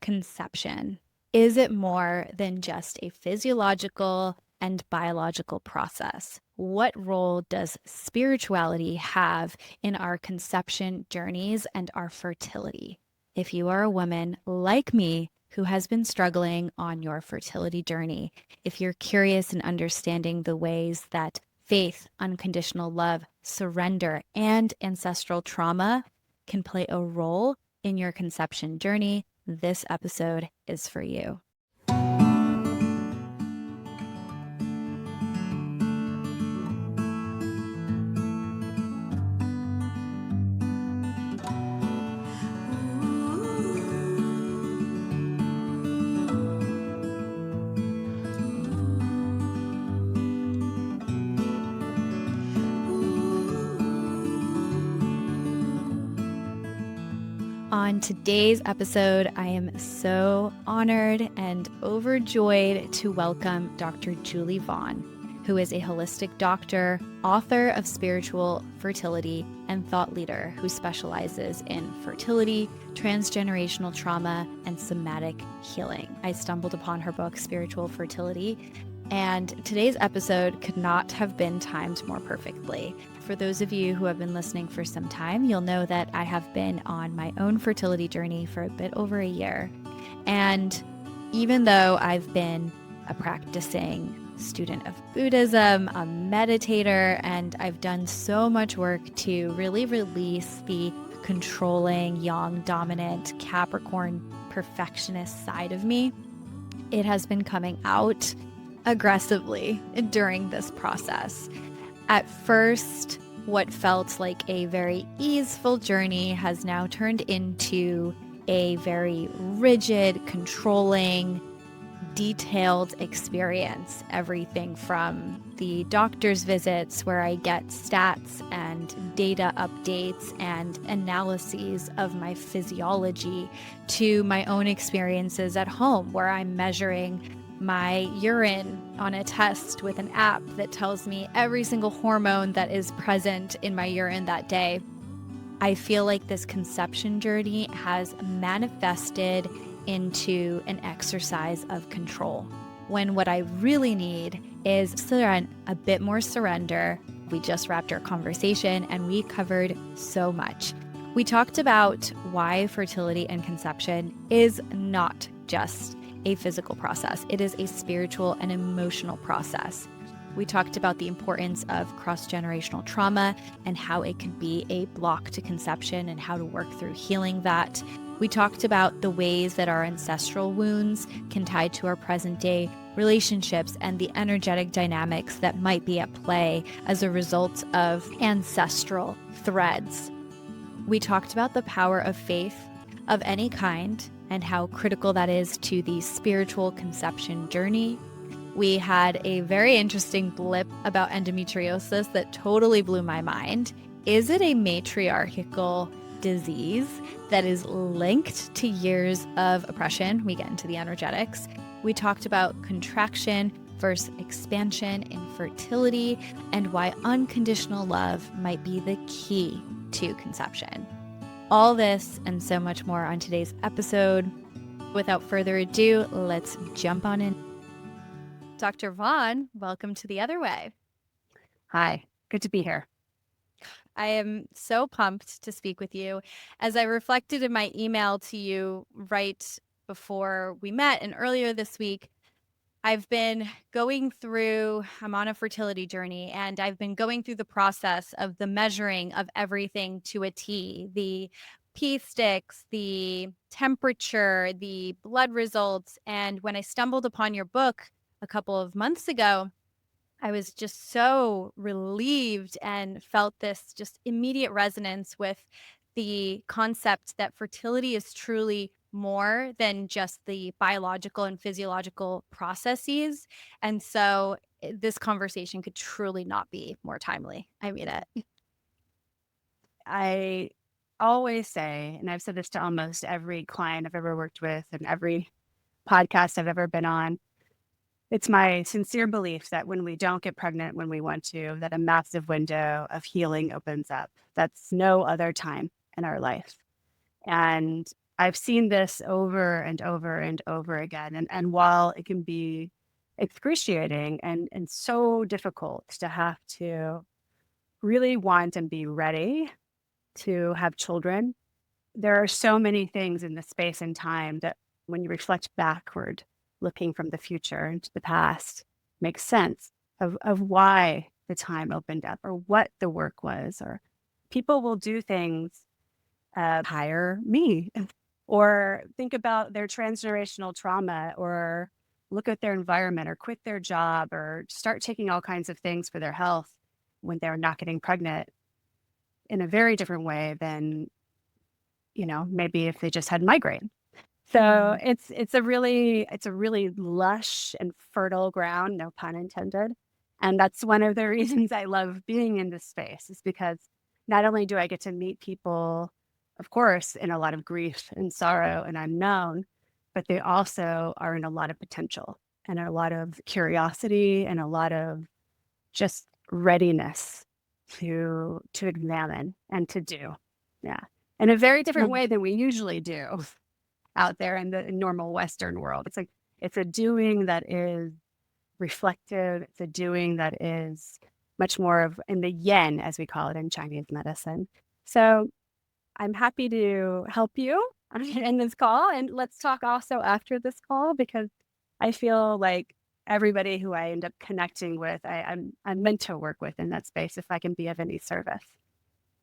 conception? Is it more than just a physiological and biological process? What role does spirituality have in our conception journeys and our fertility? If you are a woman like me who has been struggling on your fertility journey, if you're curious in understanding the ways that faith, unconditional love, surrender, and ancestral trauma can play a role in your conception journey, this episode is for you. On today's episode, I am so honored and overjoyed to welcome Dr. Julie Vaughn, who is a holistic doctor, author of Spiritual Fertility, and thought leader who specializes in fertility, transgenerational trauma, and somatic healing. I stumbled upon her book, Spiritual Fertility, and today's episode could not have been timed more perfectly. For those of you who have been listening for some time, you'll know that I have been on my own fertility journey for a bit over a year. And even though I've been a practicing student of Buddhism, a meditator, and I've done so much work to really release the controlling, yang, dominant, Capricorn, perfectionist side of me, it has been coming out aggressively during this process. At first, what felt like a very easeful journey has now turned into a very rigid, controlling, detailed experience. Everything from the doctor's visits where I get stats and data updates and analyses of my physiology to my own experiences at home where I'm measuring my urine on a test with an app that tells me every single hormone that is present in my urine that day. I feel like this conception journey has manifested into an exercise of control, when what I really need is a bit more surrender. We just wrapped our conversation and we covered so much. We talked about why fertility and conception is not just a physical process. It is a spiritual and emotional process. We talked about the importance of cross-generational trauma and how it could be a block to conception and how to work through healing that. We talked about the ways that our ancestral wounds can tie to our present day relationships and the energetic dynamics that might be at play as a result of ancestral threads. We talked about the power of faith of any kind and how critical that is to the spiritual conception journey. We had a very interesting blip about endometriosis that totally blew my mind. Is it a matriarchal disease that is linked to years of oppression? We get into the energetics. We talked about contraction versus expansion in fertility and why unconditional love might be the key to conception. All this and so much more on today's episode. Without further ado, let's jump on in. Dr. Vaughn, welcome to The Other Way. Hi, good to be here. I am so pumped to speak with you. As I reflected in my email to you right before we met and earlier this week, I'm on a fertility journey, and I've been going through the process of the measuring of everything to a T, the pee sticks, the temperature, the blood results. And when I stumbled upon your book a couple of months ago, I was just so relieved and felt this just immediate resonance with the concept that fertility is truly more than just the biological and physiological processes. And so this conversation could truly not be more timely. I mean it. I always say, and I've said this to almost every client I've ever worked with and every podcast I've ever been on, it's my sincere belief that when we don't get pregnant when we want to, that a massive window of healing opens up. That's no other time in our life. And I've seen this over and over and over again. And while it can be excruciating and so difficult to have to really want and be ready to have children, there are so many things in the space and time that when you reflect backward, looking from the future into the past, makes sense of why the time opened up or what the work was. Or people will do things, hire me, or think about their transgenerational trauma, or look at their environment, or quit their job, or start taking all kinds of things for their health when they're not getting pregnant in a very different way than, maybe if they just had migraine. So it's a really lush and fertile ground, no pun intended. And that's one of the reasons I love being in this space, is because not only do I get to meet people, of course, in a lot of grief and sorrow and unknown, but they also are in a lot of potential and a lot of curiosity and a lot of just readiness to examine and to do. Yeah. In a very different way than we usually do out there in the normal Western world. It's a doing that is reflective. It's a doing that is much more of in the yin, as we call it in Chinese medicine. So I'm happy to help you in this call. And let's talk also after this call, because I feel like everybody who I end up connecting with, I'm meant to work with in that space if I can be of any service.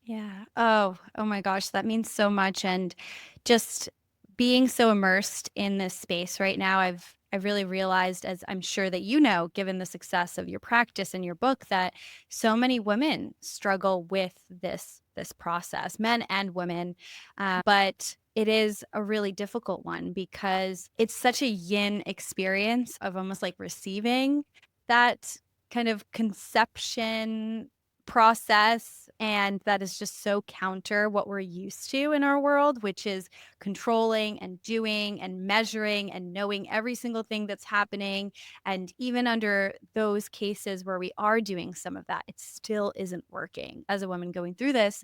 Yeah. Oh my gosh, that means so much. And just being so immersed in this space right now, I've really realized, as I'm sure that you know, given the success of your practice and your book, that so many women struggle with this process, men and women. But it is a really difficult one because it's such a yin experience of almost like receiving that kind of conception process, and that is just so counter what we're used to in our world, which is controlling and doing and measuring and knowing every single thing that's happening. And even under those cases where we are doing some of that, it still isn't working. As a woman going through this,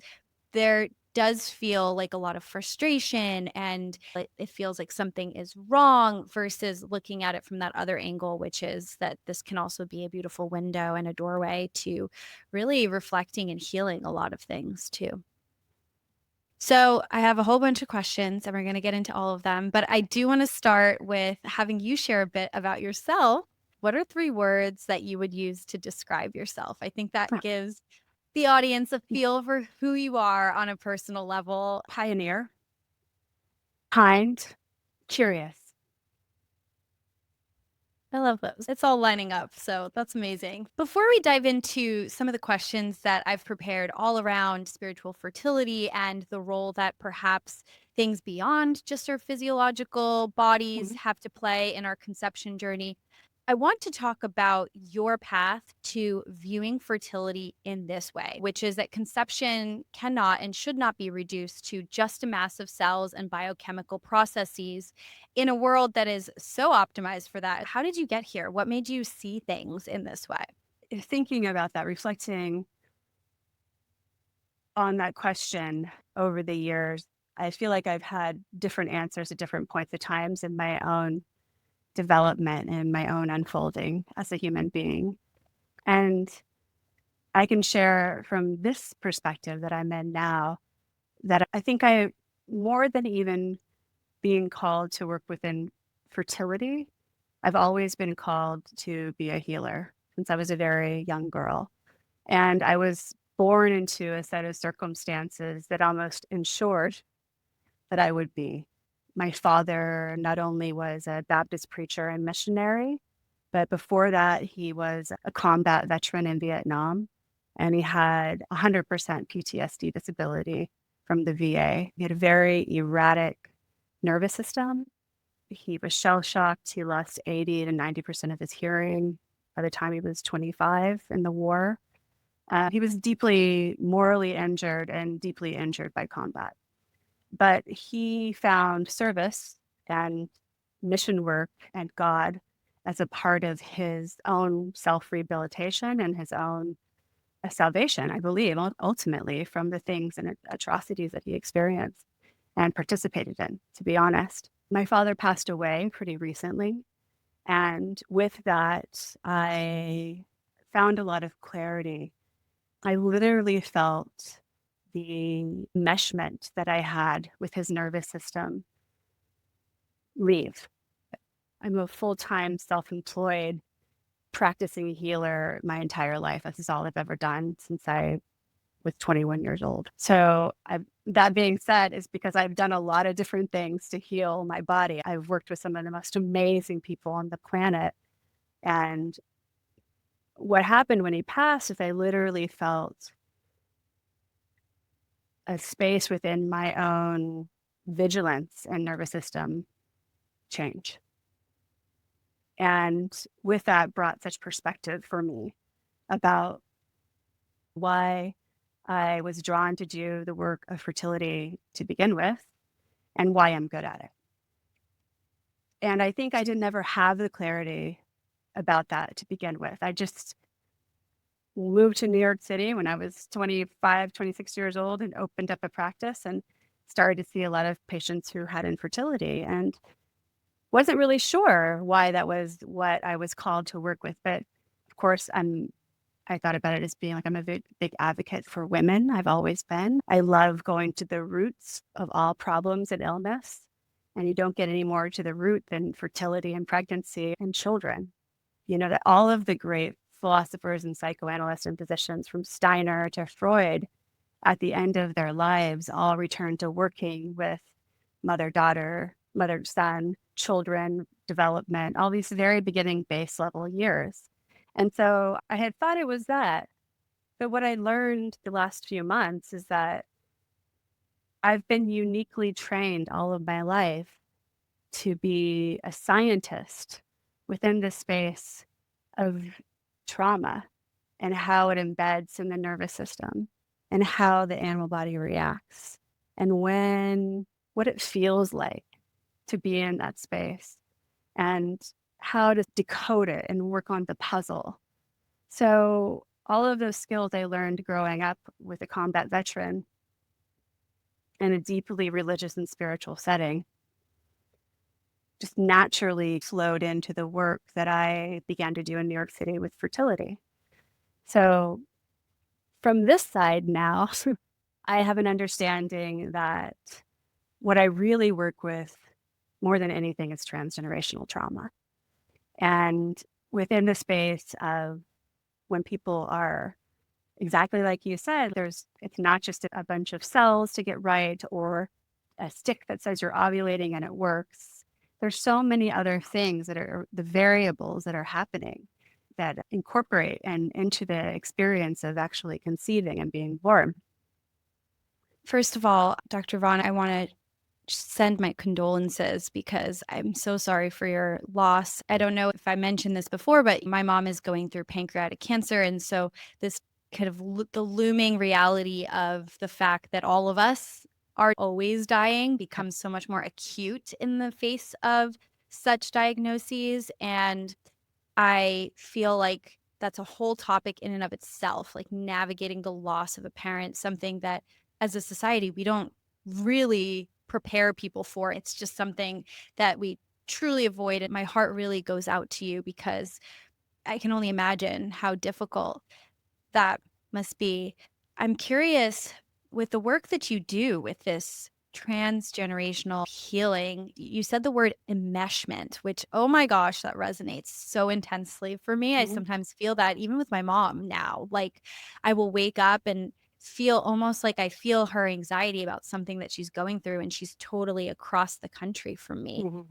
there does feel like a lot of frustration, and it feels like something is wrong, versus looking at it from that other angle, which is that this can also be a beautiful window and a doorway to really reflecting and healing a lot of things too. So I have a whole bunch of questions and we're going to get into all of them, but I do want to start with having you share a bit about yourself. What are 3 words that you would use to describe yourself? I think that gives the audience a feel for who you are on a personal level. Pioneer, kind, curious. I love those. It's all lining up. So that's amazing. Before we dive into some of the questions that I've prepared all around spiritual fertility and the role that perhaps things beyond just our physiological bodies Mhm. have to play in our conception journey, I want to talk about your path to viewing fertility in this way, which is that conception cannot and should not be reduced to just a mass of cells and biochemical processes in a world that is so optimized for that. How did you get here? What made you see things in this way? Thinking about that, reflecting on that question over the years, I feel like I've had different answers at different points of times in my own development and my own unfolding as a human being. And I can share from this perspective that I'm in now that I think more than even being called to work within fertility, I've always been called to be a healer since I was a very young girl. And I was born into a set of circumstances that almost ensured that I would be. My father not only was a Baptist preacher and missionary, but before that, he was a combat veteran in Vietnam, and he had 100% PTSD disability from the VA. He had a very erratic nervous system. He was shell shocked. He lost 80 to 90% of his hearing by the time he was 25 in the war. He was deeply morally injured and deeply injured by combat. But he found service and mission work and God as a part of his own self rehabilitation and his own salvation, I believe, ultimately from the things and atrocities that he experienced. and participated in, to be honest. My father passed away pretty recently. And with that, I found a lot of clarity. I literally felt the meshment that I had with his nervous system leave. I'm a full-time self-employed practicing healer my entire life. This is all I've ever done since I was 21 years old. So that being said, is because I've done a lot of different things to heal my body. I've worked with some of the most amazing people on the planet. And what happened when he passed is I literally felt a space within my own vigilance and nervous system change. And with that brought such perspective for me about why I was drawn to do the work of fertility to begin with and why I'm good at it. And I think I didn't ever have the clarity about that to begin with. I just moved to New York City when I was 25, 26 years old and opened up a practice and started to see a lot of patients who had infertility and wasn't really sure why that was what I was called to work with. But of course, I thought about it as being like I'm a big advocate for women. I've always been. I love going to the roots of all problems and illness. And you don't get any more to the root than fertility and pregnancy and children. You know, that all of the great philosophers and psychoanalysts and physicians from Steiner to Freud at the end of their lives all returned to working with mother-daughter, mother-son, children, development, all these very beginning base level years. And so I had thought it was that. But what I learned the last few months is that I've been uniquely trained all of my life to be a scientist within the space of trauma and how it embeds in the nervous system and how the animal body reacts and what it feels like to be in that space and how to decode it and work on the puzzle. So all of those skills I learned growing up with a combat veteran in a deeply religious and spiritual setting just naturally flowed into the work that I began to do in New York City with fertility. So from this side now, I have an understanding that what I really work with more than anything is transgenerational trauma. And within the space of when people are exactly like you said, it's not just a bunch of cells to get right or a stick that says you're ovulating and it works. There's so many other things that are the variables that are happening that incorporate and into the experience of actually conceiving and being born. First of all, Dr. Vaughn, I want to send my condolences because I'm so sorry for your loss. I don't know if I mentioned this before, but my mom is going through pancreatic cancer. And so this kind of the looming reality of the fact that all of us are always dying becomes so much more acute in the face of such diagnoses. And I feel like that's a whole topic in and of itself, like navigating the loss of a parent, something that as a society, we don't really prepare people for. It's just something that we truly avoid. And my heart really goes out to you because I can only imagine how difficult that must be. I'm curious with the work that you do with this transgenerational healing, you said the word enmeshment, which, oh my gosh, that resonates so intensely for me. I Mhm. sometimes feel that even with my mom now. Like I will wake up and feel almost like I feel her anxiety about something that she's going through, and she's totally across the country from me. Mhm.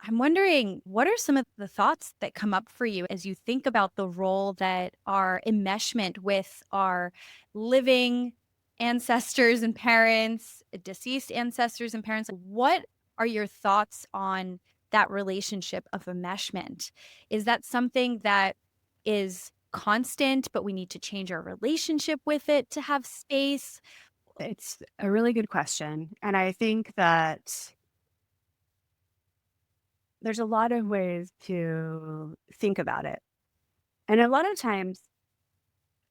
I'm wondering, what are some of the thoughts that come up for you as you think about the role that our enmeshment with our living ancestors and parents, deceased ancestors and parents? What are your thoughts on that relationship of enmeshment? Is that something that is constant, but we need to change our relationship with it to have space? It's a really good question. And I think that there's a lot of ways to think about it. And a lot of times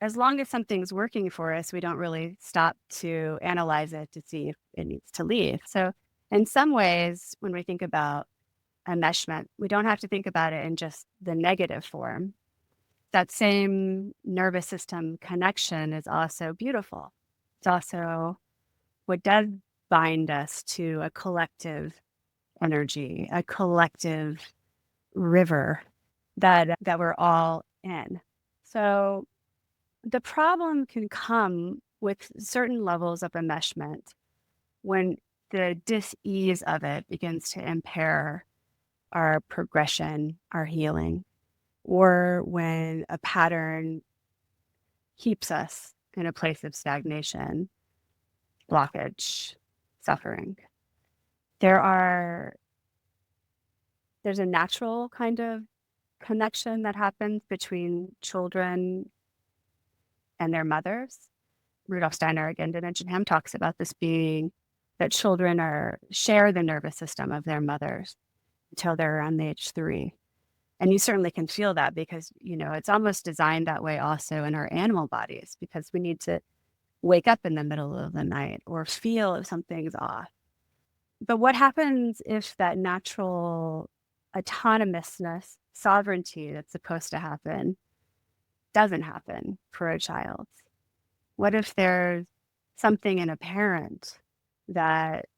as long as something's working for us, we don't really stop to analyze it to see if it needs to leave. So in some ways, when we think about enmeshment, we don't have to think about it in just the negative form. That same nervous system connection is also beautiful. It's also what does bind us to a collective energy, a collective river that we're all in. So the problem can come with certain levels of enmeshment when the dis-ease of it begins to impair our progression, our healing, or when a pattern keeps us in a place of stagnation, blockage, suffering. There's a natural kind of connection that happens between children and their mothers. Rudolf Steiner, again, to mention him, talks about this being that children share the nervous system of their mothers until they're around age 3. And you certainly can feel that because, it's almost designed that way also in our animal bodies, because we need to wake up in the middle of the night or feel if something's off. But what happens if that natural autonomousness, sovereignty that's supposed to happen doesn't happen for a child? What if there's something in a parent that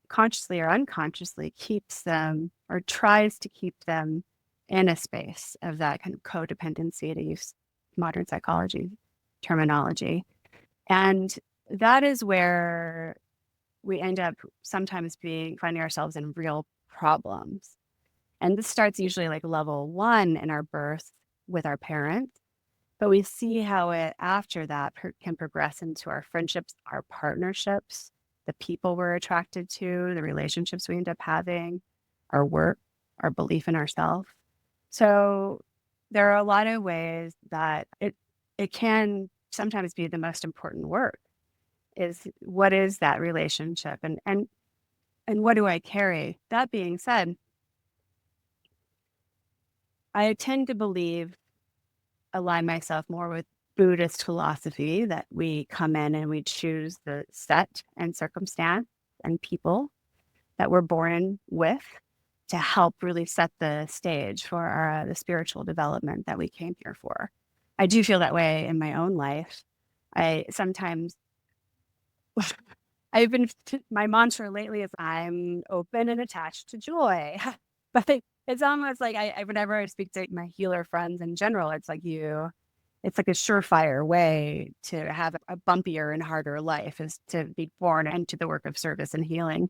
consciously or unconsciously keeps them or tries to keep them in a space of that kind of codependency, to use modern psychology terminology? And that is where we end up sometimes finding ourselves in real problems. And this starts usually like level 1 in our birth with our parents, but we see how it after that can progress into our friendships, our partnerships, the people we're attracted to, the relationships we end up having, our work, our belief in ourselves. So there are a lot of ways that it can sometimes be the most important work, is what is that relationship and what do I carry? That being said, I tend to align myself more with Buddhist philosophy, that we come in and we choose the set and circumstance and people that we're born with to help really set the stage for the spiritual development that we came here for. I do feel that way in my own life. I sometimes my mantra lately is I'm open and attached to joy. But it's almost like whenever I speak to my healer friends in general, it's like a surefire way to have a bumpier and harder life is to be born into the work of service and healing.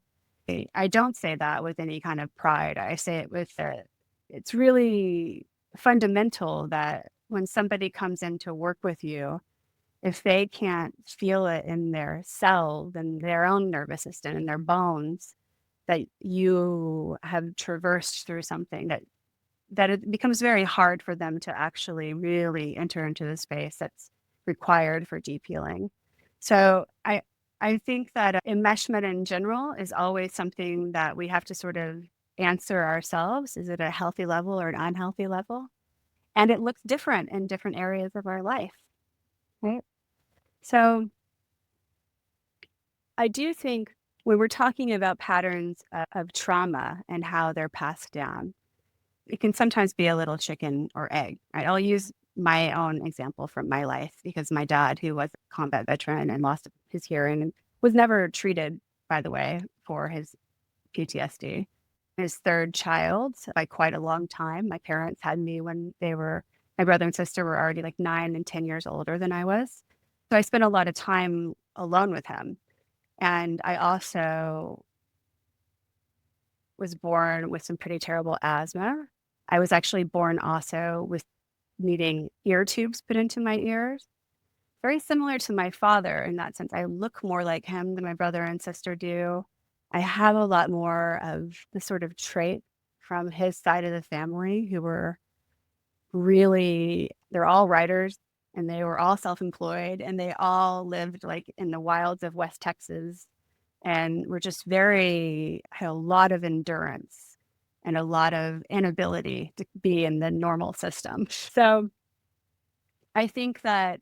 I don't say that with any kind of pride. I say it it's really fundamental that when somebody comes in to work with you, if they can't feel it in their cells and their own nervous system and their bones, that you have traversed through something that it becomes very hard for them to actually really enter into the space that's required for deep healing. So I think that enmeshment in general is always something that we have to sort of answer ourselves. Is it a healthy level or an unhealthy level? And it looks different in different areas of our life, right? So I do think when we're talking about patterns of trauma and how they're passed down, it can sometimes be a little chicken or egg, right? I'll use my own example from my life, because my dad, who was a combat veteran and lost his hearing and was never treated, by the way, for his PTSD. His third child by quite a long time. My parents had me when my brother and sister were already like 9 and 10 years older than I was. So I spent a lot of time alone with him. And I also was born with some pretty terrible asthma. I was actually born also with needing ear tubes put into my ears. Very similar to my father in that sense. I look more like him than my brother and sister do. I have a lot more of the sort of trait from his side of the family, who were they're all writers and they were all self-employed and they all lived like in the wilds of West Texas and were just had a lot of endurance and a lot of inability to be in the normal system. So I think that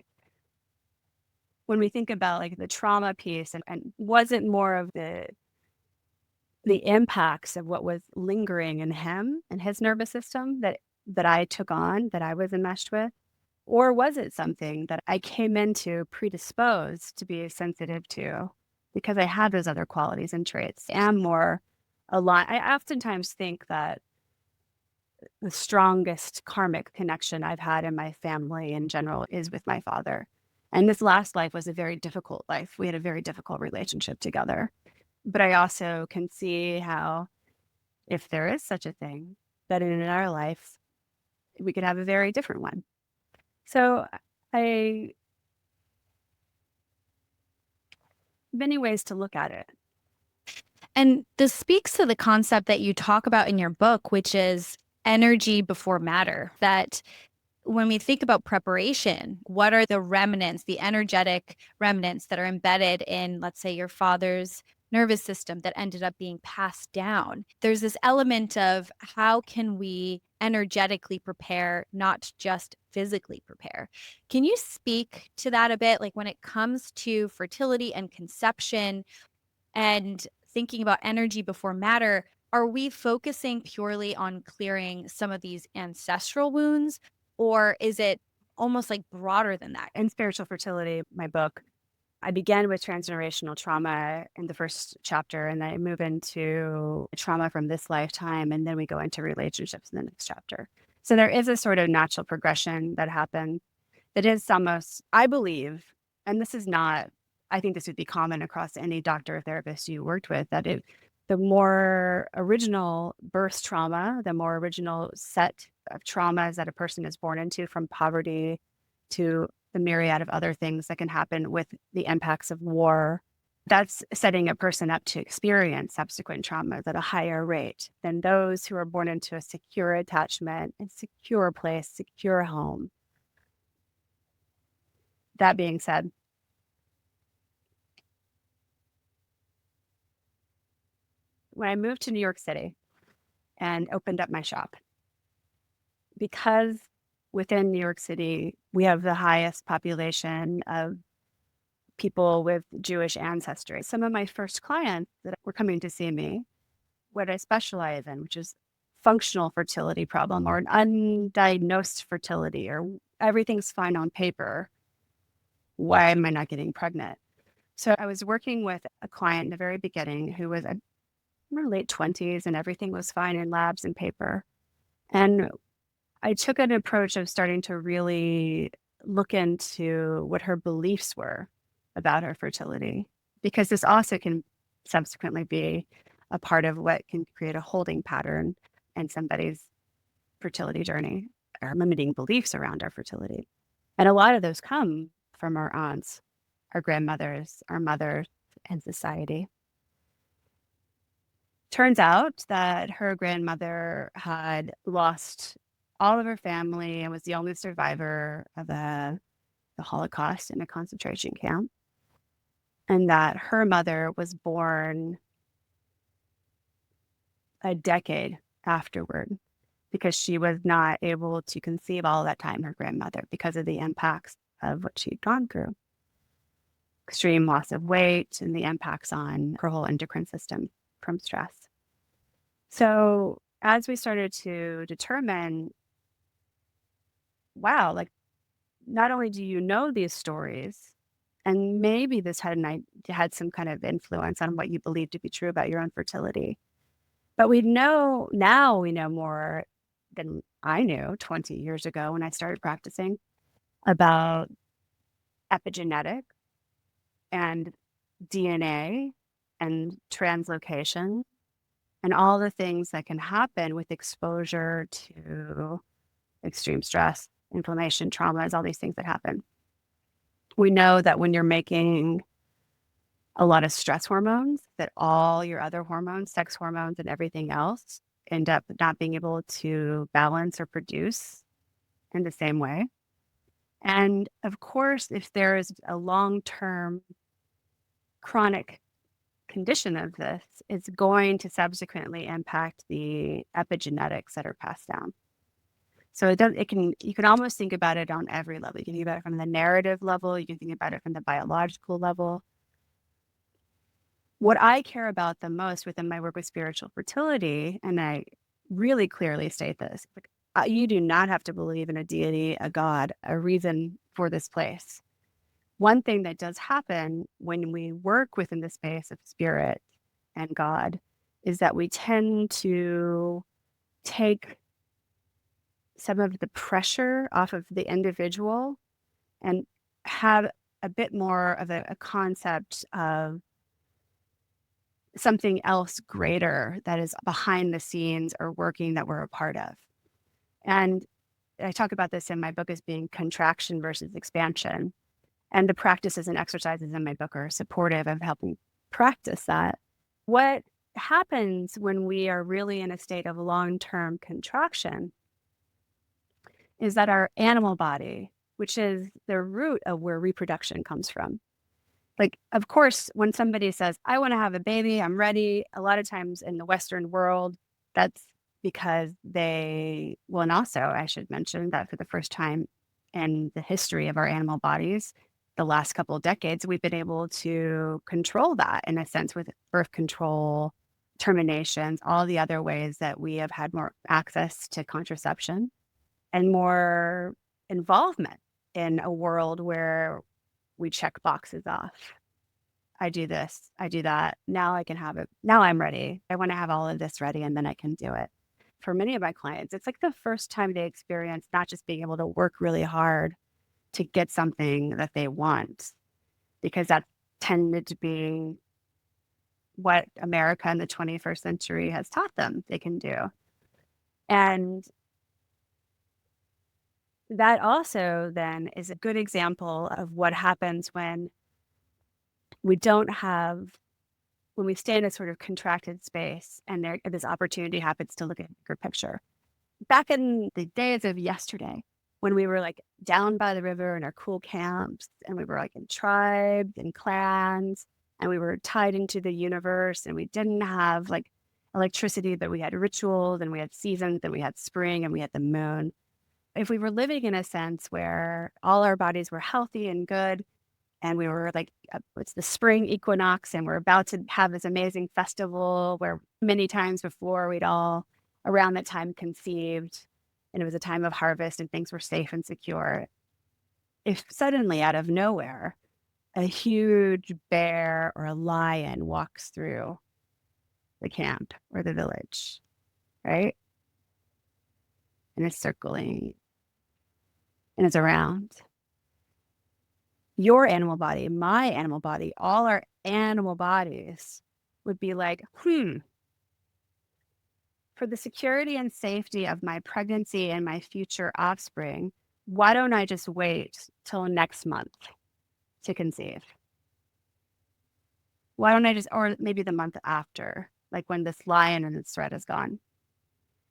when we think about like the trauma piece and was it more of the impacts of what was lingering in him and his nervous system that I took on, that I was enmeshed with? Or was it something that I came into predisposed to be sensitive to because I had those other qualities and traits? I am more aligned. I oftentimes think that the strongest karmic connection I've had in my family in general is with my father. And this last life was a very difficult life. We had a very difficult relationship together. But I also can see how, if there is such a thing, that in our life, we could have a very different one. So I many ways to look at it. And this speaks to the concept that you talk about in your book, which is energy before matter. That when we think about preparation, what are the remnants, the energetic remnants that are embedded in, let's say, your father's nervous system that ended up being passed down? There's this element of how can we energetically prepare, not just physically prepare. Can you speak to that a bit? Like when it comes to fertility and conception and thinking about energy before matter, are we focusing purely on clearing some of these ancestral wounds, or is it almost like broader than that? In Spiritual Fertility, my book, I began with transgenerational trauma in the first chapter, and then I move into trauma from this lifetime, and then we go into relationships in the next chapter. So there is a sort of natural progression that happens that is almost, I believe, and this is not, I think this would be common across any doctor or therapist you worked with, that the more original birth trauma, the more original set of traumas that a person is born into, from poverty to the myriad of other things that can happen with the impacts of war, that's setting a person up to experience subsequent traumas at a higher rate than those who are born into a secure attachment, a secure place, secure home. That being said, when I moved to New York City and opened up my shop, because within New York City, we have the highest population of people with Jewish ancestry. Some of my first clients that were coming to see me, what I specialize in, which is functional fertility problem or an undiagnosed fertility, or everything's fine on paper. Why am I not getting pregnant? So I was working with a client in the very beginning who was in her late 20s and everything was fine in labs and paper. And I took an approach of starting to really look into what her beliefs were about her fertility, because this also can subsequently be a part of what can create a holding pattern in somebody's fertility journey, or limiting beliefs around our fertility. And a lot of those come from our aunts, our grandmothers, our mothers, and society. Turns out that her grandmother had lost all of her family and was the only survivor of the Holocaust in a concentration camp. And that her mother was born a decade afterward because she was not able to conceive all that time, her grandmother, because of the impacts of what she'd gone through. Extreme loss of weight and the impacts on her whole endocrine system from stress. So as we started to determine, wow, like not only do you know these stories, and maybe this had some kind of influence on what you believe to be true about your own fertility, but we know more than I knew 20 years ago when I started practicing about epigenetic and DNA and translocation and all the things that can happen with exposure to extreme stress, inflammation, traumas, all these things that happen. We know that when you're making a lot of stress hormones, that all your other hormones, sex hormones, and everything else end up not being able to balance or produce in the same way. And of course, if there is a long-term chronic condition of this, it's going to subsequently impact the epigenetics that are passed down. So you can almost think about it on every level. You can think about it from the narrative level. You can think about it from the biological level. What I care about the most within my work with spiritual fertility, and I really clearly state this, like, you do not have to believe in a deity, a God, a reason for this place. One thing that does happen when we work within the space of spirit and God is that we tend to take some of the pressure off of the individual and have a bit more of a concept of something else greater that is behind the scenes or working that we're a part of. And I talk about this in my book as being contraction versus expansion. And the practices and exercises in my book are supportive of helping practice that. What happens when we are really in a state of long-term contraction is that our animal body, which is the root of where reproduction comes from. Like, of course, when somebody says, I want to have a baby, I'm ready, a lot of times in the Western world, that's because well, and also I should mention that for the first time in the history of our animal bodies, the last couple of decades, we've been able to control that in a sense with birth control, terminations, all the other ways that we have had more access to contraception and more involvement in a world where we check boxes off. I do this, I do that. Now I can have it. Now I'm ready. I want to have all of this ready and then I can do it. For many of my clients, it's like the first time they experience not just being able to work really hard to get something that they want, because that tended to be what America in the 21st century has taught them they can do. And that also then is a good example of what happens when we stay in a sort of contracted space and this opportunity happens to look at a bigger picture. Back in the days of yesterday, when we were like down by the river in our cool camps and we were like in tribes and clans and we were tied into the universe and we didn't have like electricity, but we had rituals and we had seasons and we had spring and we had the moon. If we were living in a sense where all our bodies were healthy and good, and we were like, it's the spring equinox, and we're about to have this amazing festival where many times before we'd all around that time conceived, and it was a time of harvest and things were safe and secure. If suddenly out of nowhere, a huge bear or a lion walks through the camp or the village, right? And it's circling and it's around. Your animal body, my animal body, all our animal bodies would be like, for the security and safety of my pregnancy and my future offspring, why don't I just wait till next month to conceive? Why don't I just, or maybe the month after, like when this lion and its threat is gone?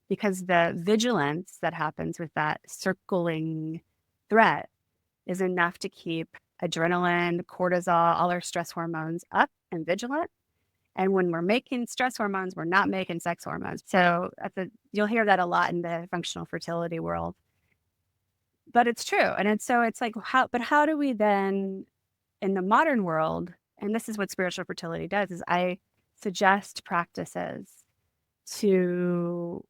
Because the vigilance that happens with that circling threat is enough to keep adrenaline, cortisol, all our stress hormones up and vigilant. And when we're making stress hormones, we're not making sex hormones. So you'll hear that a lot in the functional fertility world. But it's true. And it's like, how do we then, in the modern world, and this is what spiritual fertility does, is I suggest practices to,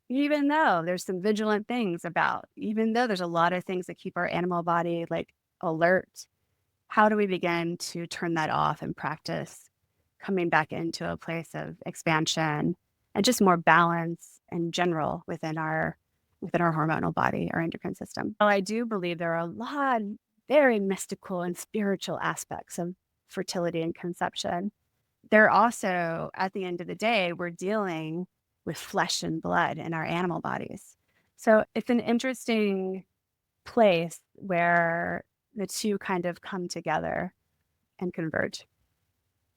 even though there's some vigilant things about, even though there's a lot of things that keep our animal body like alert, how do we begin to turn that off and practice coming back into a place of expansion and just more balance in general within our hormonal body, our endocrine system? Well, I do believe there are a lot of very mystical and spiritual aspects of fertility and conception. They're also, at the end of the day, we're dealing with flesh and blood in our animal bodies. So it's an interesting place where the two kind of come together and converge.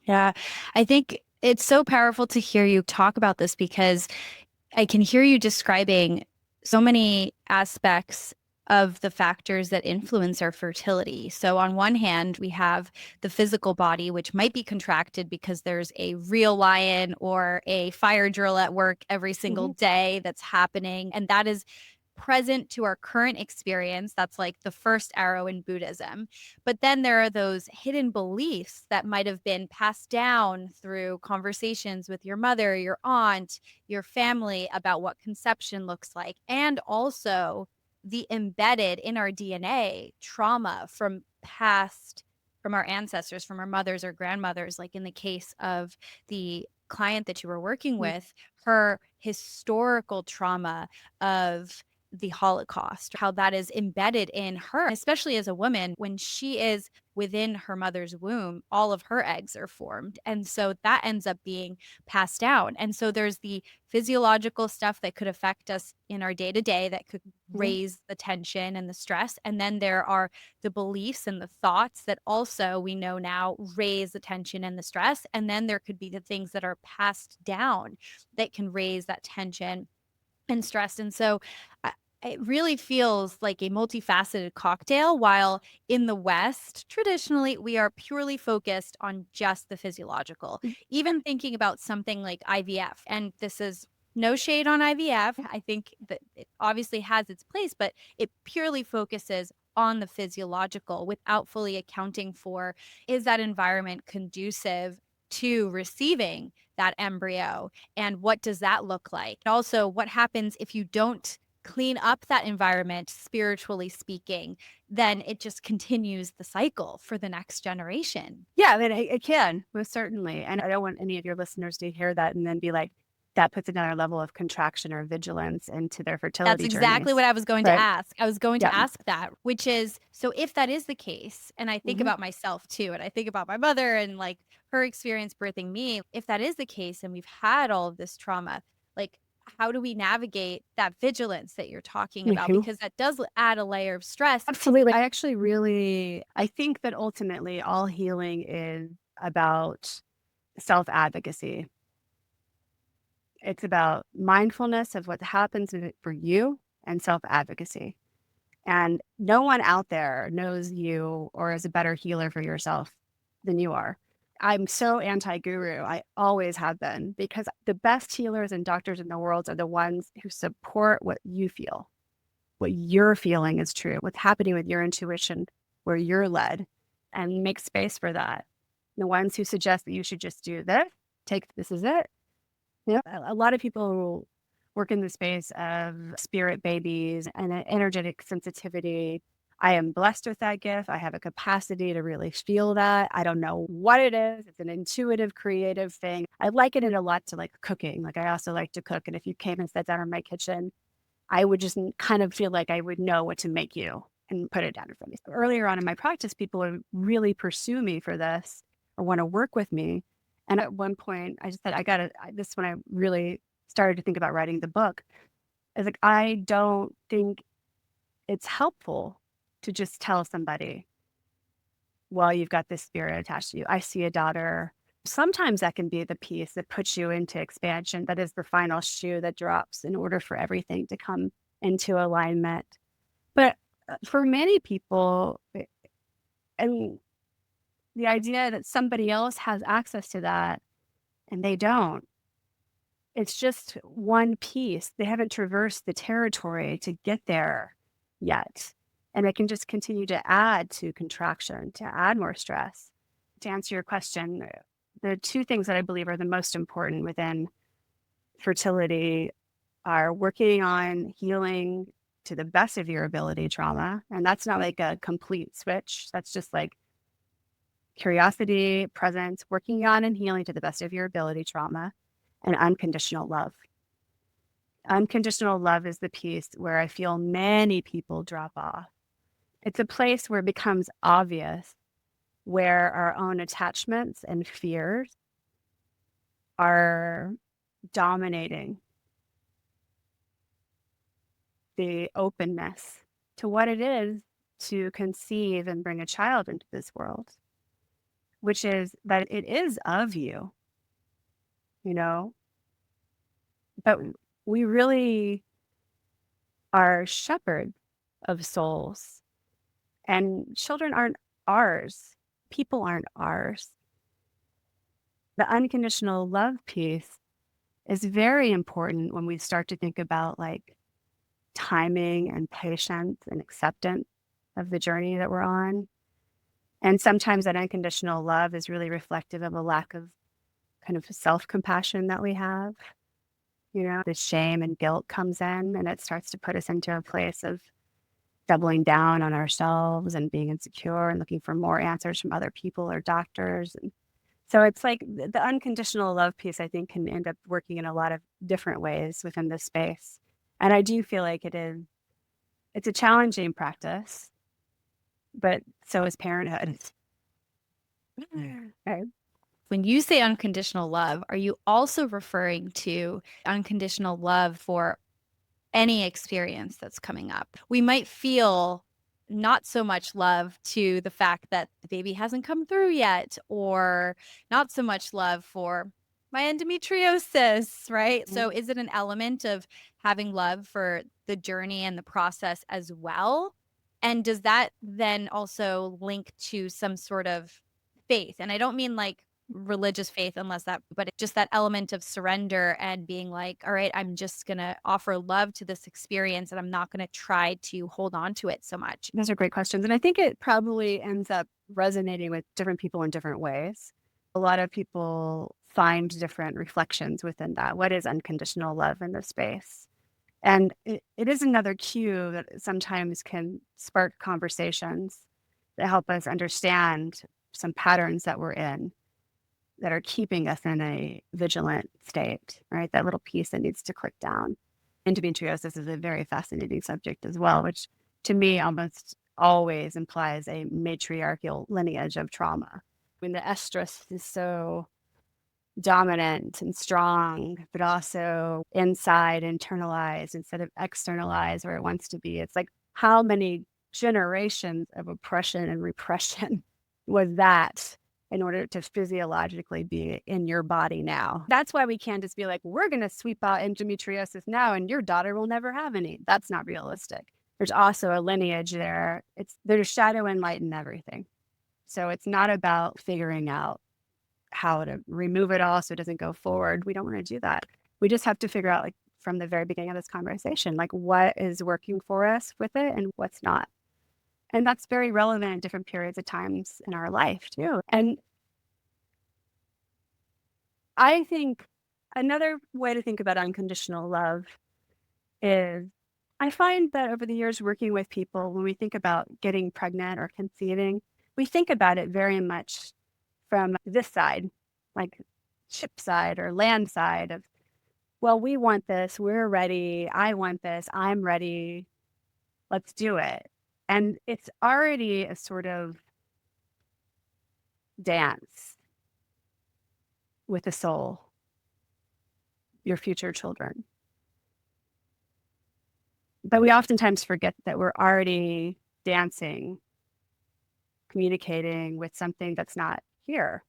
Yeah, I think it's so powerful to hear you talk about this because I can hear you describing so many aspects of the factors that influence our fertility. So, on one hand, we have the physical body, which might be contracted because there's a real lion or a fire drill at work every single day that's happening. And that is present to our current experience. That's like the first arrow in Buddhism. But then there are those hidden beliefs that might have been passed down through conversations with your mother, your aunt, your family about what conception looks like, and also the embedded in our DNA trauma from past, from our ancestors, from our mothers or grandmothers. Like in the case of the client that you were working with, her historical trauma of the Holocaust, how that is embedded in her, especially as a woman. When she is within her mother's womb, all of her eggs are formed. And so that ends up being passed down. And so there's the physiological stuff that could affect us in our day to day that could raise the tension and the stress. And then there are the beliefs and the thoughts that also we know now raise the tension and the stress. And then there could be the things that are passed down that can raise that tension and stress. And so it really feels like a multifaceted cocktail, while in the West, traditionally, we are purely focused on just the physiological. Even thinking about something like IVF, and this is no shade on IVF. I think that it obviously has its place, but it purely focuses on the physiological without fully accounting for, is that environment conducive to receiving that embryo? And what does that look like? Also, what happens if you don't clean up that environment, spiritually speaking? Then it just continues the cycle for the next generation. Yeah, I mean, it can, most certainly. And I don't want any of your listeners to hear that and then be like, that puts another level of contraction or vigilance into their That's fertility exactly what journeys. I was going to Right. ask. I was going Yeah. to ask that, which is, so if that is the case, and I think Mhm. about myself too, and I think about my mother and like her experience birthing me, if that is the case and we've had all of this trauma, like how do we navigate that vigilance that you're talking about? Mhm. Because that does add a layer of stress. Absolutely. I actually really, I think that ultimately all healing is about self-advocacy. It's about mindfulness of what happens in it for you and self-advocacy. And no one out there knows you or is a better healer for yourself than you are. I'm so anti-guru. I always have been, because the best healers and doctors in the world are the ones who support what you feel, what you're feeling is true, what's happening with your intuition, where you're led, and make space for that. The ones who suggest that you should just do this, take this is it. Yeah. A lot of people work in the space of spirit babies and an energetic sensitivity. I am blessed with that gift. I have a capacity to really feel that. I don't know what it is. It's an intuitive, creative thing. I liken it a lot to like cooking. Like I also like to cook. And if you came and sat down in my kitchen, I would just kind of feel like I would know what to make you and put it down in front of me. So earlier on in my practice, people would really pursue me for this or want to work with me. And at one point, I just said, this is when I really started to think about writing the book. I was like, I don't think it's helpful to just tell somebody, well, you've got this spirit attached to you. I see a daughter. Sometimes that can be the piece that puts you into expansion. That is the final shoe that drops in order for everything to come into alignment. But for many people, and the idea that somebody else has access to that and they don't, it's just one piece. They haven't traversed the territory to get there yet. And it can just continue to add to contraction, to add more stress. To answer your question, the two things that I believe are the most important within fertility are working on healing to the best of your ability trauma. And that's not like a complete switch. That's just like curiosity, presence, working on and healing to the best of your ability trauma, and unconditional love. Unconditional love is the piece where I feel many people drop off. It's a place where it becomes obvious where our own attachments and fears are dominating the openness to what it is to conceive and bring a child into this world, which is that it is of you, you know, but we really are shepherds of souls, and children aren't ours. People aren't ours. The unconditional love piece is very important when we start to think about like timing and patience and acceptance of the journey that we're on. And sometimes that unconditional love is really reflective of a lack of kind of self-compassion that we have. The shame and guilt comes in, and it starts to put us into a place of doubling down on ourselves and being insecure and looking for more answers from other people or doctors. And so it's like the unconditional love piece, I think, can end up working in a lot of different ways within this space. And I do feel like it's a challenging practice, but so is parenthood. Right. When you say unconditional love, are you also referring to unconditional love for any experience that's coming up? We might feel not so much love to the fact that the baby hasn't come through yet, or not so much love for my endometriosis, right? So is it an element of having love for the journey and the process as well? And does that then also link to some sort of faith? And I don't mean like religious faith unless that, but just that element of surrender and being like, all right, I'm just going to offer love to this experience and I'm not going to try to hold on to it so much. Those are great questions. And I think it probably ends up resonating with different people in different ways. A lot of people find different reflections within that. What is unconditional love in this space? And it is another cue that sometimes can spark conversations that help us understand some patterns that we're in that are keeping us in a vigilant state, right? That little piece that needs to click down. Endometriosis is a very fascinating subject as well, which to me almost always implies a matriarchal lineage of trauma. When the estrus is so dominant and strong, but also inside, internalized instead of externalized where it wants to be. It's like how many generations of oppression and repression was that in order to physiologically be in your body now? That's why we can't just be like, we're going to sweep out endometriosis now and your daughter will never have any. That's not realistic. There's also a lineage there. There's shadow and light in everything. So it's not about figuring out how to remove it all so it doesn't go forward. We don't want to do that. We just have to figure out, like, from the very beginning of this conversation, like what is working for us with it and what's not. And that's very relevant at different periods of times in our life too. And I think another way to think about unconditional love is I find that over the years working with people, when we think about getting pregnant or conceiving, we think about it very much from this side, like ship side or land side of, well, we want this, we're ready, I want this, I'm ready, let's do it. And it's already a sort of dance with the soul, your future children. But we oftentimes forget that we're already dancing, communicating with something that's not here.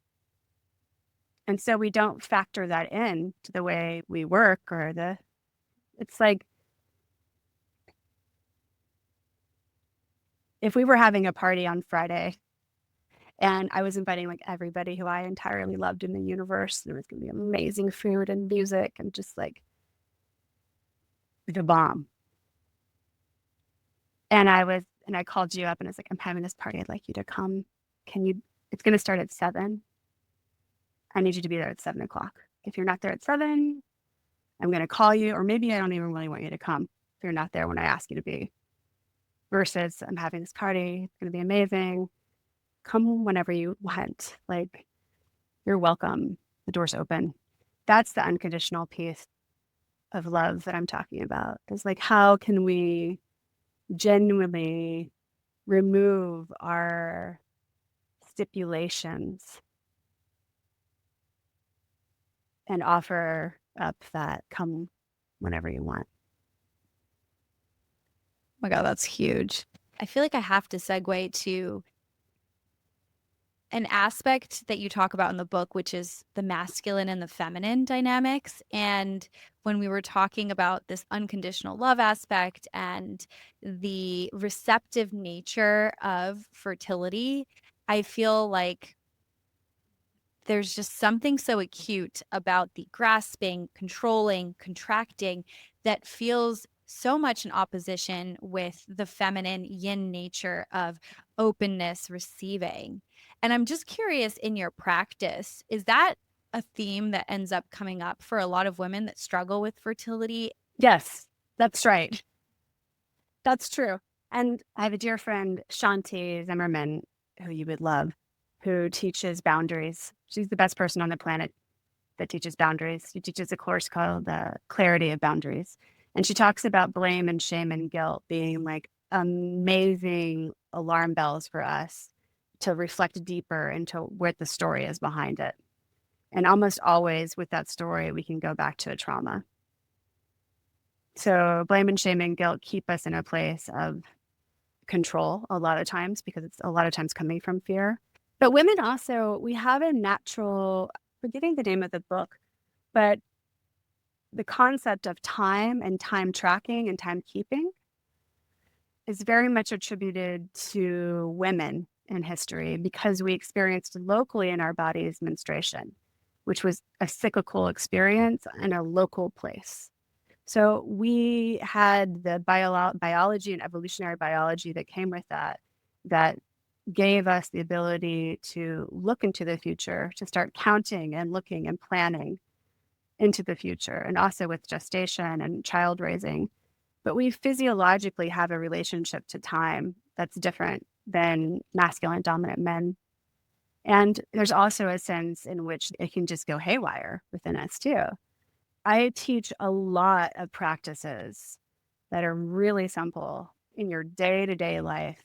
And so we don't factor that in to the way we work it's like if we were having a party on Friday and I was inviting like everybody who I entirely loved in the universe, there was going to be amazing food and music and just like the bomb. And I called you up and I was like, I'm having this party. I'd like you to come. It's going to start at 7. I need you to be there at 7:00. If you're not there at 7, I'm going to call you, or maybe I don't even really want you to come if you're not there when I ask you to be. Versus I'm having this party. It's going to be amazing. Come whenever you want. Like, you're welcome. The door's open. That's the unconditional piece of love that I'm talking about. Is like, how can we genuinely remove our stipulations and offer up that come whenever you want. Oh my God, that's huge. I feel like I have to segue to an aspect that you talk about in the book, which is the masculine and the feminine dynamics. And when we were talking about this unconditional love aspect and the receptive nature of fertility, I feel like there's just something so acute about the grasping, controlling, contracting that feels so much in opposition with the feminine yin nature of openness, receiving. And I'm just curious, in your practice, is that a theme that ends up coming up for a lot of women that struggle with fertility? Yes, that's right. That's true. And I have a dear friend, Shanti Zimmerman, who you would love, who teaches boundaries. She's the best person on the planet that teaches boundaries. She teaches a course called Clarity of Boundaries. And she talks about blame and shame and guilt being like amazing alarm bells for us to reflect deeper into what the story is behind it. And almost always with that story, we can go back to a trauma. So blame and shame and guilt keep us in a place of control a lot of times because it's a lot of times coming from fear. But women also, we have a natural, forgetting the name of the book, but the concept of time and time tracking and time keeping is very much attributed to women in history because we experienced locally in our bodies menstruation, which was a cyclical experience in a local place. So we had the biology and evolutionary biology that came with that, that gave us the ability to look into the future, to start counting and looking and planning into the future, and also with gestation and child raising. But we physiologically have a relationship to time that's different than masculine dominant men. And there's also a sense in which it can just go haywire within us too. I teach a lot of practices that are really simple in your day-to-day life,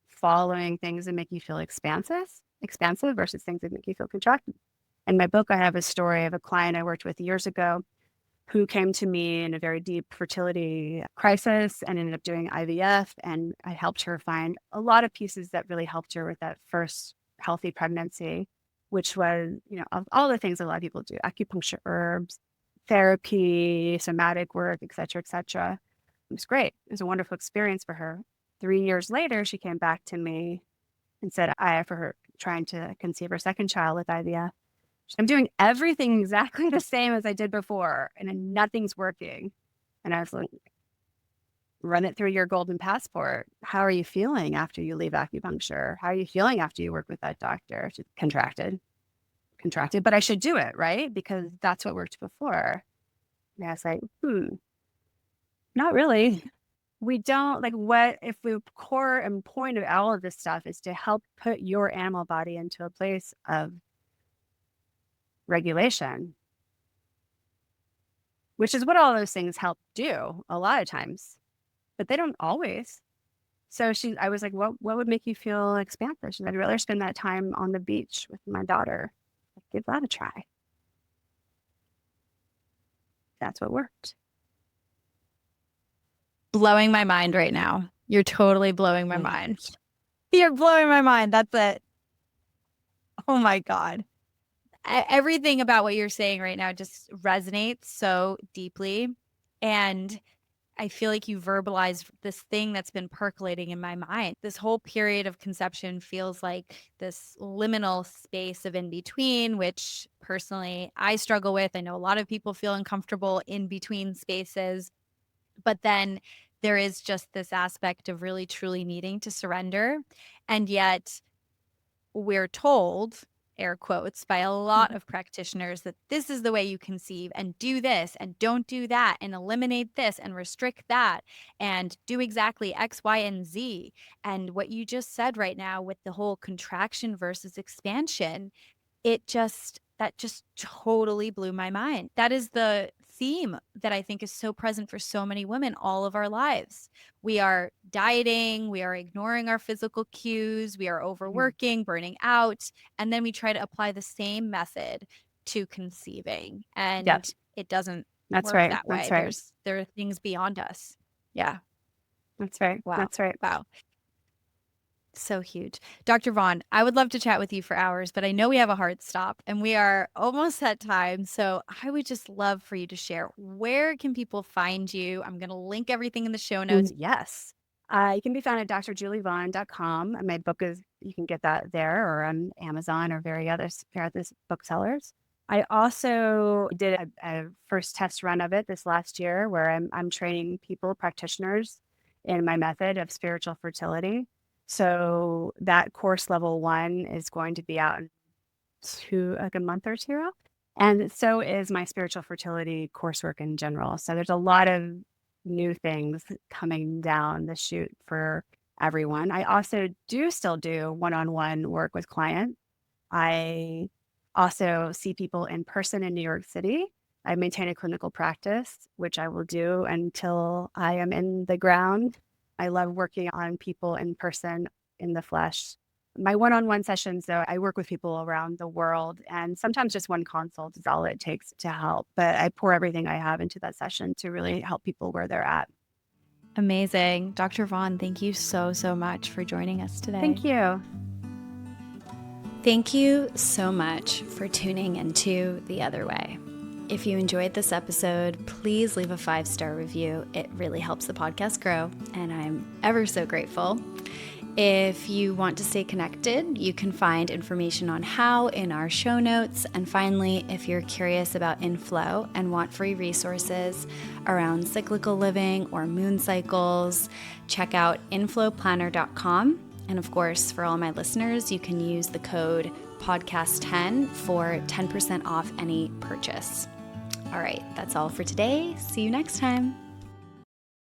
following things that make you feel expansive versus things that make you feel contracted. In my book, I have a story of a client I worked with years ago who came to me in a very deep fertility crisis and ended up doing IVF. And I helped her find a lot of pieces that really helped her with that first healthy pregnancy, which was, of all the things a lot of people do, acupuncture, herbs, therapy, somatic work, et cetera, et cetera. It was great. It was a wonderful experience for her. 3 years later, she came back to me and said, I, for her trying to conceive her second child with IVF, I'm doing everything exactly the same as I did before, and nothing's working. And I was like, run it through your golden passport. How are you feeling after you leave acupuncture? How are you feeling after you work with that doctor? She's contracted, but I should do it, right? Because that's what worked before. And I was like, not really. We don't what if the core and point of all of this stuff is to help put your animal body into a place of regulation, which is what all those things help do a lot of times, but they don't always. So I was like, what would make you feel expansive? She said, I'd rather spend that time on the beach with my daughter. Give that a try. That's what worked. Blowing my mind right now. You're totally blowing my mind. You're blowing my mind. That's it. Oh my God. Everything about what you're saying right now just resonates so deeply. And I feel like you verbalized this thing that's been percolating in my mind. This whole period of conception feels like this liminal space of in between, which personally I struggle with. I know a lot of people feel uncomfortable in between spaces, but then there is just this aspect of really truly needing to surrender. And yet we're told, air quotes, by a lot of practitioners that this is the way you conceive, and do this and don't do that, and eliminate this and restrict that, and do exactly X, Y, and Z. And what you just said right now with the whole contraction versus expansion, that just totally blew my mind. That is the theme that I think is so present for so many women all of our lives. We are dieting, we are ignoring our physical cues, we are overworking, burning out, and then we try to apply the same method to conceiving. And it doesn't work that way. There are things beyond us. Yeah. That's right. Wow. That's right. Wow. So huge. Dr. Vaughn, I would love to chat with you for hours, but I know we have a hard stop and we are almost at time. So I would just love for you to share, where can people find you? I'm going to link everything in the show notes. Yes. You can be found at drjulievaughn.com. My book you can get that there or on Amazon or various booksellers. I also did a first test run of it this last year where I'm training people, practitioners, in my method of spiritual fertility. So that course level 1 is going to be out in a month or two out. And so is my spiritual fertility coursework in general. So there's a lot of new things coming down the chute for everyone. I also still do one-on-one work with clients. I also see people in person in New York City. I maintain a clinical practice, which I will do until I am in the ground. I love working on people in person, in the flesh. My one-on-one sessions, though, I work with people around the world, and sometimes just one consult is all it takes to help. But I pour everything I have into that session to really help people where they're at. Amazing. Dr. Vaughn, thank you so, so much for joining us today. Thank you. Thank you so much for tuning into The Other Way. If you enjoyed this episode, please leave a 5-star review. It really helps the podcast grow, and I'm ever so grateful. If you want to stay connected, you can find information on how in our show notes. And finally, if you're curious about inflow and want free resources around cyclical living or moon cycles, check out inflowplanner.com. And of course, for all my listeners, you can use the code podcast10 for 10% off any purchase. All right, that's all for today. See you next time.